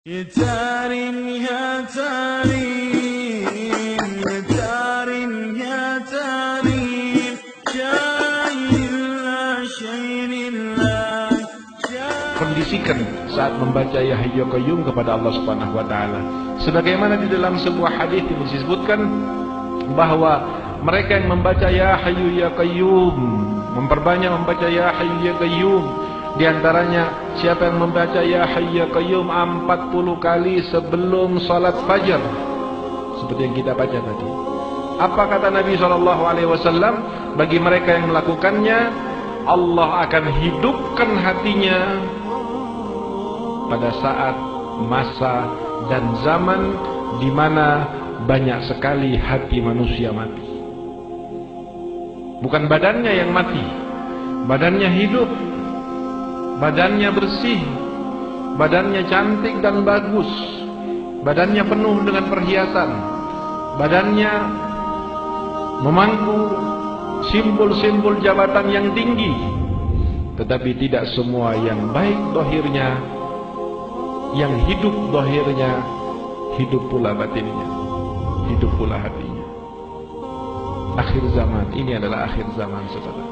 يا تارين يا تارين يا تارين يا تارين شايلنا شايلنا. Kondisikan saat membaca Ya Hayyu Ya Qayyum kepada Allah Subhanahu wa taala. Sebagaimana di dalam sebuah hadis disebutkan bahwa mereka yang membaca Ya Hayyu Ya Qayyum, memperbanyak membaca Ya Hayyu Ya Qayyum, di antaranya siapa yang membaca Ya Hayyu Ya Qayyum 40 kali sebelum salat fajar, seperti yang kita baca tadi. Apa kata Nabi SAW? Bagi mereka yang melakukannya, Allah akan hidupkan hatinya pada saat, masa, dan zaman di mana banyak sekali hati manusia mati. Bukan badannya yang mati, badannya hidup, badannya bersih, badannya cantik dan bagus, badannya penuh dengan perhiasan, badannya memangku simbol-simbol jabatan yang tinggi, tetapi tidak semua yang baik dohirnya, yang hidup dohirnya, hidup pula batinnya, hidup pula hatinya. Akhir zaman, ini adalah akhir zaman, saudara.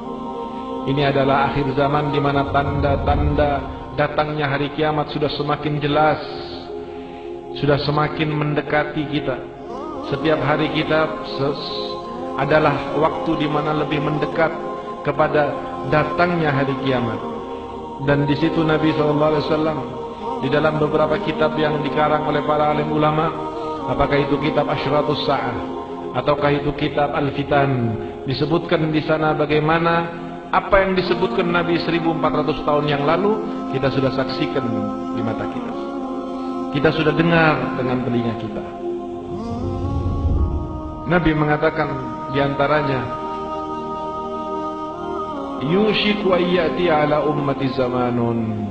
Ini adalah akhir zaman di mana tanda-tanda datangnya hari kiamat sudah semakin jelas, sudah semakin mendekati kita. Setiap hari kita adalah waktu di mana lebih mendekat kepada datangnya hari kiamat. Dan di situ Nabi SAW di dalam beberapa kitab yang dikarang oleh para alim ulama, apakah itu kitab Asyratus Sa'ah ataukah itu kitab Al-Fitan, disebutkan di sana bagaimana apa yang disebutkan Nabi 1400 tahun yang lalu kita sudah saksikan di mata kita, kita sudah dengar dengan telinga kita. Nabi mengatakan di antaranya, yushiku ayyati ala ummati zamanun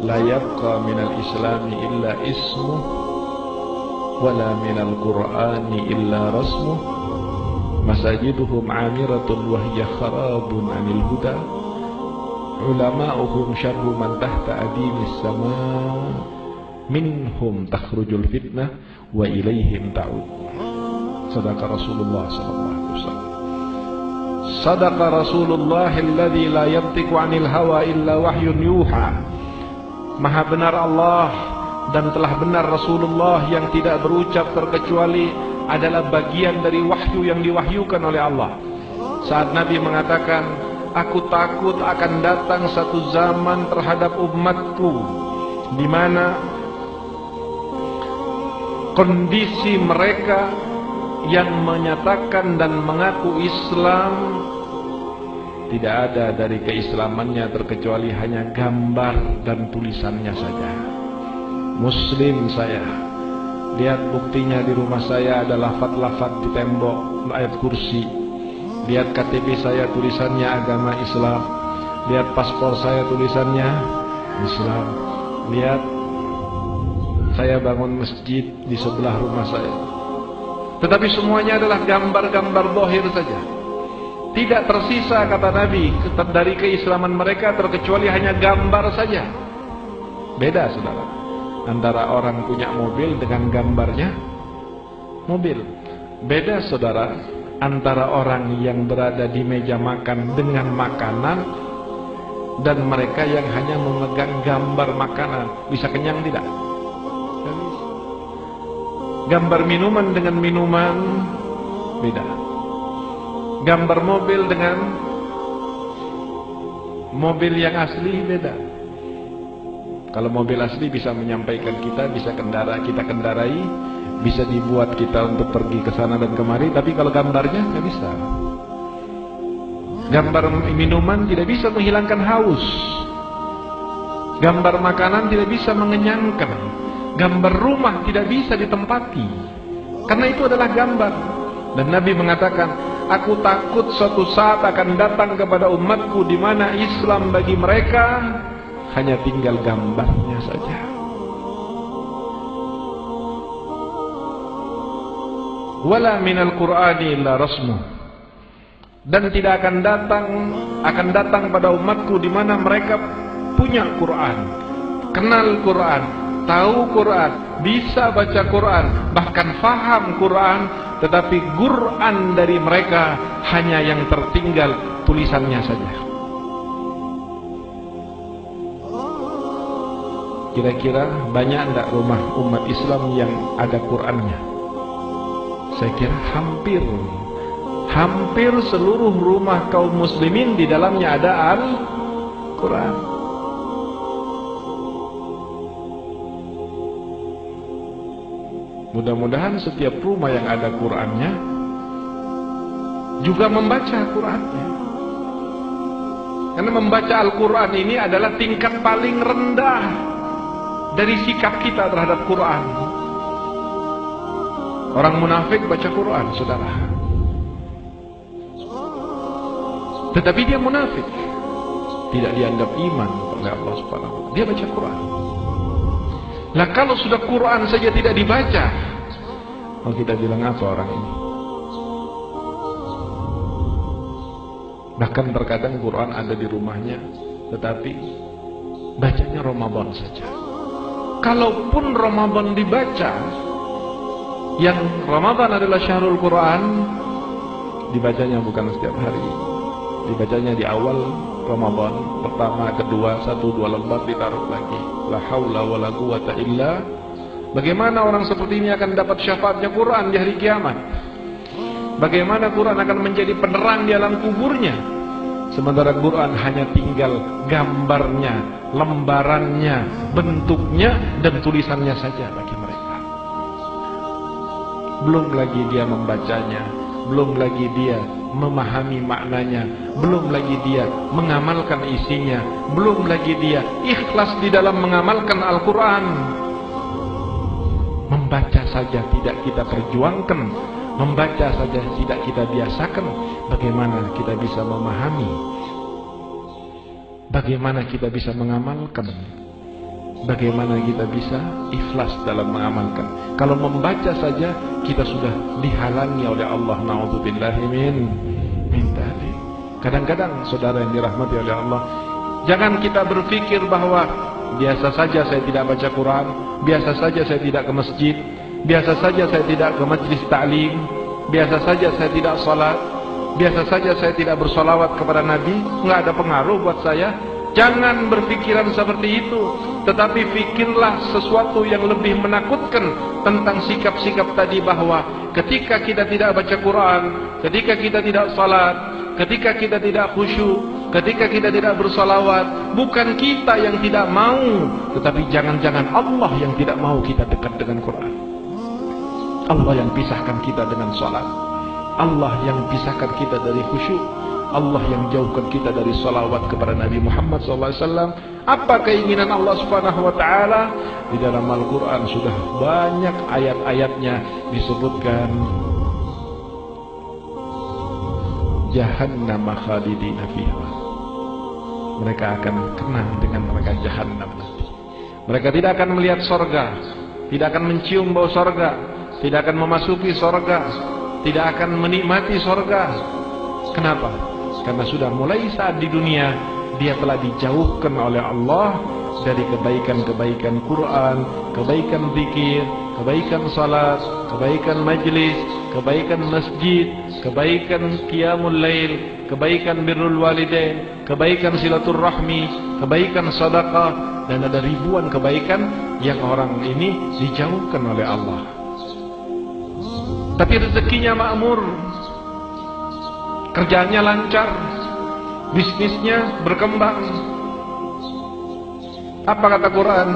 la yabqa minal islami illa ismuh wala minal qur'ani illa rasmuh masajiduhum amiratun wahya kharabun anil huda ulama'uhum syarru man tahta adimis sama minhum takhrujul fitnah wa ilaihim ta'ud. Sadaqa Rasulullah sallallahu alaihi wasallam. Sadaqa Rasulullah alladzi la yantiqu 'anil hawa illa wahyun yuha. Maha benar Allah dan telah benar Rasulullah yang tidak berucap terkecuali adalah bagian dari wahyu yang diwahyukan oleh Allah. Saat Nabi mengatakan, aku takut akan datang satu zaman terhadap umatku di mana kondisi mereka yang menyatakan dan mengaku Islam, tidak ada dari keislamannya terkecuali hanya gambar dan tulisannya saja. Muslim saya, lihat buktinya di rumah saya ada lafaz-lafaz di tembok ayat kursi. Lihat KTP saya tulisannya agama Islam. Lihat paspor saya tulisannya Islam. Lihat saya bangun masjid di sebelah rumah saya. Tetapi semuanya adalah gambar-gambar zahir saja. Tidak tersisa, kata Nabi, dari keislaman mereka terkecuali hanya gambar saja. Beda, saudara, antara orang punya mobil dengan gambarnya mobil. Beda, saudara, antara orang yang berada di meja makan dengan makanan dan mereka yang hanya memegang gambar makanan. Bisa kenyang tidak? Gambar minuman dengan minuman beda. Gambar mobil dengan mobil yang asli beda. Kalau mobil asli bisa menyampaikan kita, bisa kita kendarai, bisa dibuat kita untuk pergi ke sana dan kemari, tapi kalau gambarnya nggak bisa. Gambar minuman tidak bisa menghilangkan haus. Gambar makanan tidak bisa mengenyangkan. Gambar rumah tidak bisa ditempati, karena itu adalah gambar. Dan Nabi mengatakan, aku takut suatu saat akan datang kepada umatku di mana Islam bagi mereka hanya tinggal gambarnya saja. Wala minal qur'ani illa rasmuh. Dan tidak akan datang pada umatku di mana mereka punya Quran, kenal Quran, tahu Quran, bisa baca Quran, bahkan faham Quran, tetapi Quran dari mereka hanya yang tertinggal tulisannya saja. Kira-kira banyak enggak rumah umat Islam yang ada Qurannya? Saya kira hampir seluruh rumah kaum muslimin di dalamnya ada Al-Quran. Mudah-mudahan setiap rumah yang ada Qurannya juga membaca Qurannya. Karena membaca Al-Quran ini adalah tingkat paling rendah dari sikap kita terhadap Quran. Orang munafik baca Quran, saudara, tetapi dia munafik, tidak dianggap iman oleh Allah Subhanahu wa Ta'ala. Dia baca Quran. Lah kalau sudah Quran saja tidak dibaca, mau kita bilang apa orang ini? Bahkan terkadang Quran ada di rumahnya, tetapi bacanya Ramadan saja. Kalaupun Ramadan dibaca, yang Ramadan adalah syahrul Quran, dibacanya bukan setiap hari, dibacanya di awal Ramadan, pertama, kedua, 1-2 lembar ditaruh lagi. La haula wala quwata illa. Bagaimana orang seperti ini akan dapat syafaatnya Quran di hari kiamat? Bagaimana Quran akan menjadi penerang di alam kuburnya? Sementara Quran hanya tinggal gambarnya, lembarannya, bentuknya, dan tulisannya saja bagi mereka. Belum lagi dia membacanya, belum lagi dia memahami maknanya, belum lagi dia mengamalkan isinya, belum lagi dia ikhlas di dalam mengamalkan Al-Quran. Membaca saja tidak kita perjuangkan, membaca saja tidak kita biasakan, bagaimana kita bisa memahami, bagaimana kita bisa mengamalkan, bagaimana kita bisa ikhlas dalam mengamalkan. Kalau membaca saja kita sudah dihalangi oleh Allah, na'udzubillahi min dzalik. Kadang-kadang saudara yang dirahmati oleh Allah, jangan kita berpikir bahwa biasa saja saya tidak baca Quran, biasa saja saya tidak ke masjid, biasa saja saya tidak ke majlis ta'lim, biasa saja saya tidak salat, biasa saja saya tidak bersolawat kepada Nabi, enggak ada pengaruh buat saya. Jangan berpikiran seperti itu, tetapi fikirlah sesuatu yang lebih menakutkan tentang sikap-sikap tadi, bahwa ketika kita tidak baca Quran, ketika kita tidak salat, ketika kita tidak khusyuk, ketika kita tidak bersolawat, bukan kita yang tidak mau, tetapi jangan-jangan Allah yang tidak mau kita dekat dengan Quran. Allah yang pisahkan kita dengan salat, Allah yang pisahkan kita dari khusyuk, Allah yang jauhkan kita dari salawat kepada Nabi Muhammad SAW. Apa keinginan Allah Subhanahu wa Ta'ala? Di dalam Al-Quran sudah banyak ayat-ayatnya disebutkan Jahannam khalidina fiha. Mereka akan kenal dengan neraka Jahannam nanti. Mereka tidak akan melihat sorga, tidak akan mencium bau sorga, tidak akan memasuki sorga, tidak akan menikmati sorga. Kenapa? Karena sudah mulai saat di dunia dia telah dijauhkan oleh Allah dari kebaikan-kebaikan Quran, kebaikan zikir, kebaikan salat, kebaikan majlis, kebaikan masjid, kebaikan qiyamul lail, kebaikan birrul walidain, kebaikan silaturrahmi, kebaikan sedekah, dan ada ribuan kebaikan yang orang ini dijauhkan oleh Allah. Tapi rezekinya makmur, kerjaannya lancar, bisnisnya berkembang. Apa kata Quran?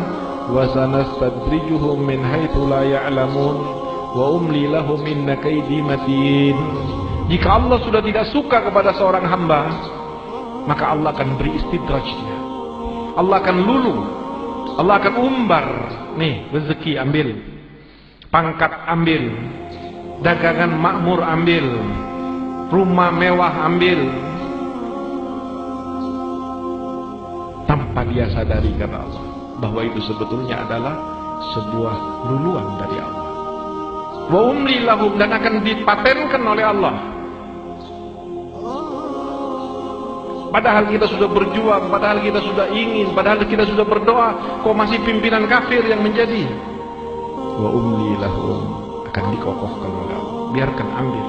Wa sanastadrijuhum min haitsu la ya'lamun wa umli lahum inna kaidi matin. Jika Allah sudah tidak suka kepada seorang hamba, maka Allah akan beri istidraj dia. Allah akan lulu, Allah akan umbar. Nih, rezeki ambil, pangkat ambil, dagangan makmur ambil, rumah mewah ambil, tanpa dia sadari kata Allah bahwa itu sebetulnya adalah sebuah luluan dari Allah. Wa umli lahum, dan akan dipatenkan oleh Allah. Padahal kita sudah berjuang, padahal kita sudah ingin, padahal kita sudah berdoa, kok masih pimpinan kafir yang menjadi? Wa umli lahum, akan dikokohkan oleh Allah. Biarkan, ambil.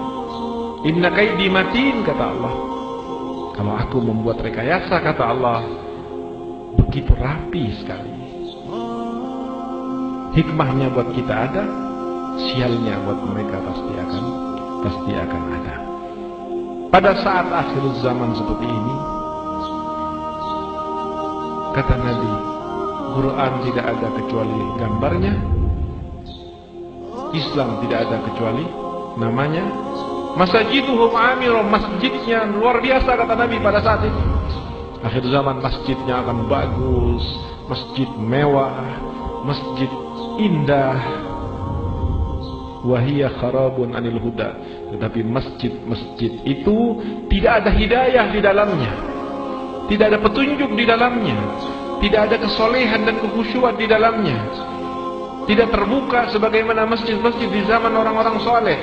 Inna kaidi matin, kata Allah. Kalau aku membuat rekayasa, kata Allah, begitu rapi sekali. Hikmahnya buat kita ada, sialnya buat mereka pasti akan ada. Pada saat akhir zaman seperti ini, kata Nabi, Quran tidak ada kecuali gambarnya, Islam tidak ada kecuali namanya, masajiduhum amirun, masjidnya luar biasa, kata Nabi pada saat itu. Akhir zaman masjidnya akan bagus, masjid mewah, masjid indah. Wahiyya kharabun anil huda. Tetapi masjid-masjid itu tidak ada hidayah di dalamnya, tidak ada petunjuk di dalamnya, tidak ada kesolehan dan kekhusyuan di dalamnya, tidak terbuka sebagaimana masjid-masjid di zaman orang-orang soleh.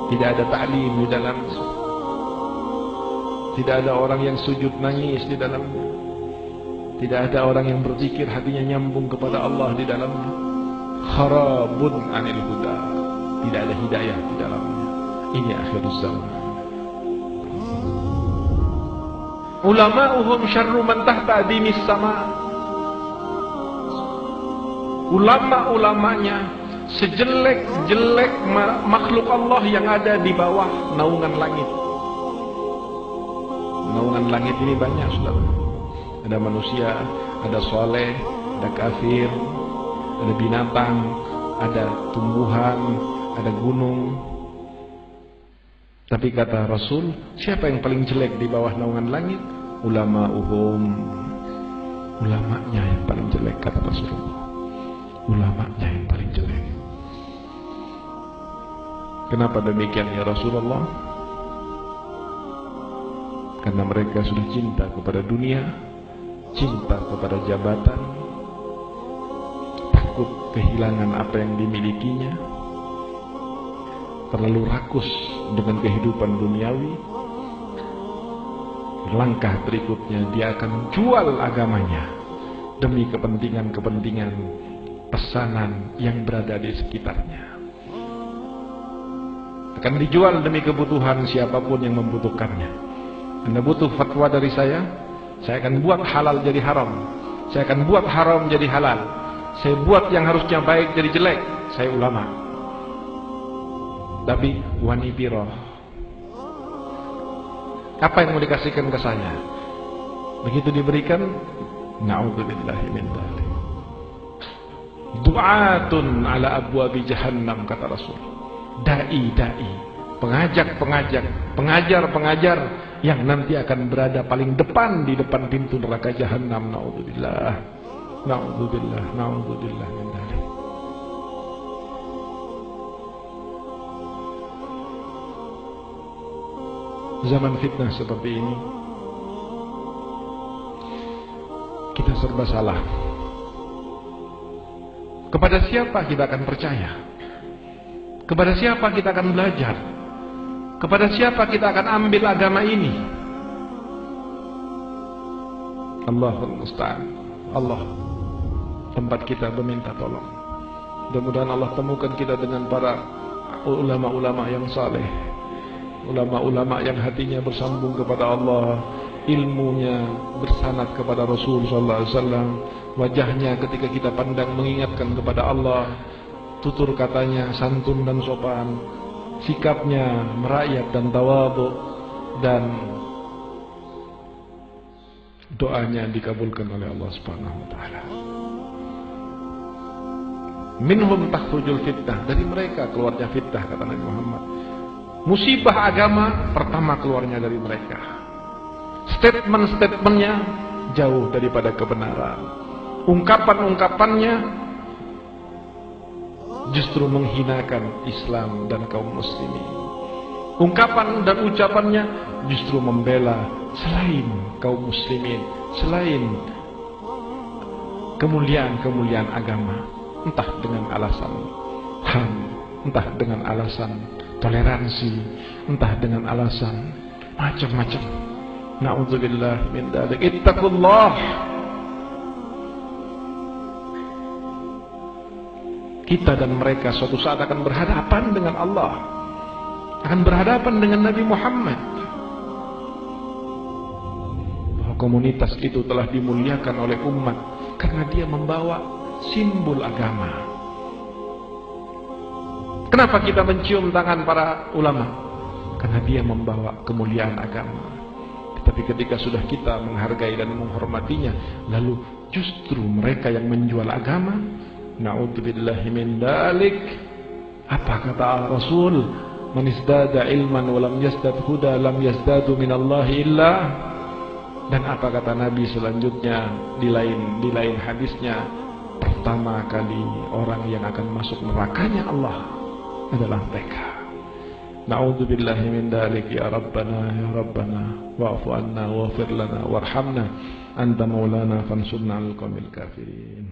Tidak ada ta'lim di dalamnya, tidak ada orang yang sujud nangis di dalamnya, tidak ada orang yang berzikir hatinya nyambung kepada Allah di dalamnya. Kharabun anil huda, tidak ada hidayah di dalamnya. Ini akhir zaman. Ulama'uhum syarru man tahta adimis sama. Ulama-ulamanya sejelek-jelek makhluk Allah yang ada di bawah naungan langit. Naungan langit ini banyak, saudara. Ada manusia, ada soleh, ada kafir, ada binatang, ada tumbuhan, ada gunung. Tapi kata Rasul, siapa yang paling jelek di bawah naungan langit? Ulama'uhum, ulamanya yang paling jelek, kata Rasulullah. Ulamanya yang paling jelek. Kenapa demikian ya Rasulullah? Karena mereka sudah cinta kepada dunia, cinta kepada jabatan, takut kehilangan apa yang dimilikinya, terlalu rakus dengan kehidupan duniawi. Langkah berikutnya dia akan jual agamanya demi kepentingan-kepentingan pesanan yang berada di sekitarnya. Akan dijual demi kebutuhan siapapun yang membutuhkannya. Anda butuh fatwa dari saya akan buat halal jadi haram, saya akan buat haram jadi halal, saya buat yang harusnya baik jadi jelek. Saya ulama, tapi wani biro, apa yang mau dikasihkan ke saya? Begitu diberikan, na'udzubillahi min dzalik. Du'atun ala abwabi jahannam, kata Rasul. Dai-dai, pengajak-pengajak, pengajar-pengajar yang nanti akan berada paling depan di depan pintu neraka jahannam. Na'udzubillah, na'udzubillah, na'udzubillah min dzalik. Zaman fitnah seperti ini, kita serba salah. Kepada siapa kita akan percaya? Kepada siapa kita akan belajar? Kepada siapa kita akan ambil agama ini? Allahul musta'an. Allah tempat kita meminta tolong. Mudah-mudahan Allah temukan kita dengan para ulama-ulama yang saleh, ulama-ulama yang hatinya bersambung kepada Allah, ilmunya bersanad kepada Rasul sallallahu alaihi wasallam, wajahnya ketika kita pandang mengingatkan kepada Allah, tutur katanya santun dan sopan, sikapnya merakyat dan tawadhu, dan doanya dikabulkan oleh Allah Subhanahu wa taala. Minhum takhrujul fitnah, dari mereka keluarnya fitnah, kata Nabi Muhammad. Musibah agama pertama keluarnya dari mereka. Statement-statementnya jauh daripada kebenaran. Ungkapan-ungkapannya justru menghinakan Islam dan kaum muslimin. Ungkapan dan ucapannya justru membela selain kaum muslimin, selain kemuliaan-kemuliaan agama, entah dengan alasan HAM, entah dengan alasan toleransi, entah dengan alasan macam-macam. Na'udzubillah min dzalik. Ittaqullah. Kita dan mereka suatu saat akan berhadapan dengan Allah, akan berhadapan dengan Nabi Muhammad. Bahwa komunitas itu telah dimuliakan oleh umat karena dia membawa simbol agama. Kenapa kita mencium tangan para ulama? Karena dia membawa kemuliaan agama. Tetapi ketika sudah kita menghargai dan menghormatinya, lalu justru mereka yang menjual agama, na'udzubillahi min dalik. Apa kata Rasul? Man izdada ilman wa lam yazdad huda lam yazdadu minallahi illa. Dan apa kata Nabi selanjutnya di lain hadisnya? Pertama kali orang yang akan masuk nerakanya Allah adalah mereka. Na'udzubillahi min dalik ya Rabbana wa'fu anna waghfir lana warhamna anta maulana fansurna 'alal qaumil kafirin.